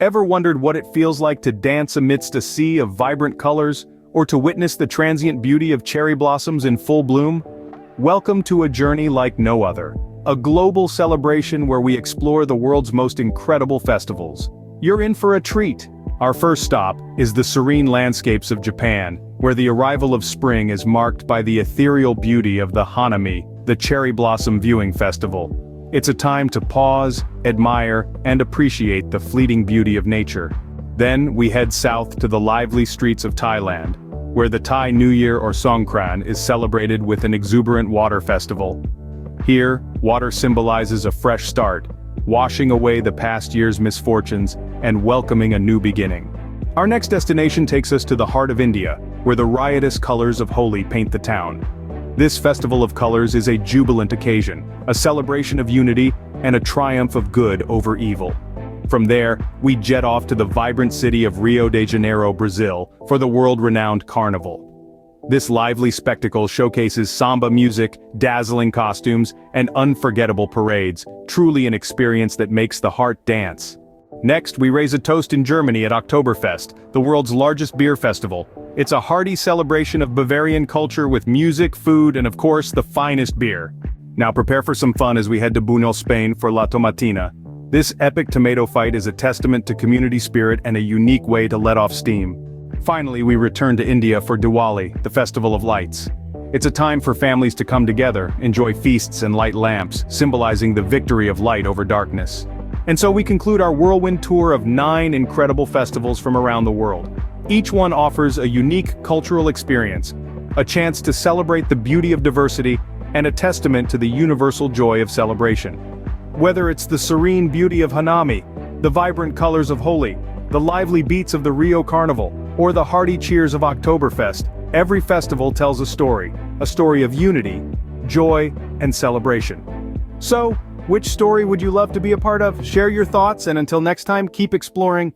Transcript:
Ever wondered what it feels like to dance amidst a sea of vibrant colors, or to witness the transient beauty of cherry blossoms in full bloom? Welcome to a journey like no other. A global celebration where we explore the world's most incredible festivals. You're in for a treat. Our first stop is the serene landscapes of Japan, where the arrival of spring is marked by the ethereal beauty of the Hanami, the cherry blossom viewing festival. It's a time to pause, admire, and appreciate the fleeting beauty of nature. Then we head south to the lively streets of Thailand, where the Thai New Year or Songkran is celebrated with an exuberant water festival. Here, water symbolizes a fresh start, washing away the past year's misfortunes and welcoming a new beginning. Our next destination takes us to the heart of India, where the riotous colors of Holi paint the town. This festival of colors is a jubilant occasion, a celebration of unity, and a triumph of good over evil. From there, we jet off to the vibrant city of Rio de Janeiro, Brazil, for the world-renowned Carnival. This lively spectacle showcases samba music, dazzling costumes, and unforgettable parades, truly an experience that makes the heart dance. Next, we raise a toast in Germany at Oktoberfest, the world's largest beer festival. It's a hearty celebration of Bavarian culture with music, food, and of course, the finest beer. Now prepare for some fun as we head to Buñol, Spain for La Tomatina. This epic tomato fight is a testament to community spirit and a unique way to let off steam. Finally, we return to India for Diwali, the festival of lights. It's a time for families to come together, enjoy feasts and light lamps, symbolizing the victory of light over darkness. And so we conclude our whirlwind tour of 9 incredible festivals from around the world. Each one offers a unique cultural experience, a chance to celebrate the beauty of diversity, and a testament to the universal joy of celebration. Whether it's the serene beauty of Hanami, the vibrant colors of Holi, the lively beats of the Rio Carnival, or the hearty cheers of Oktoberfest, every festival tells a story of unity, joy, and celebration. So, which story would you love to be a part of? Share your thoughts, and until next time, keep exploring,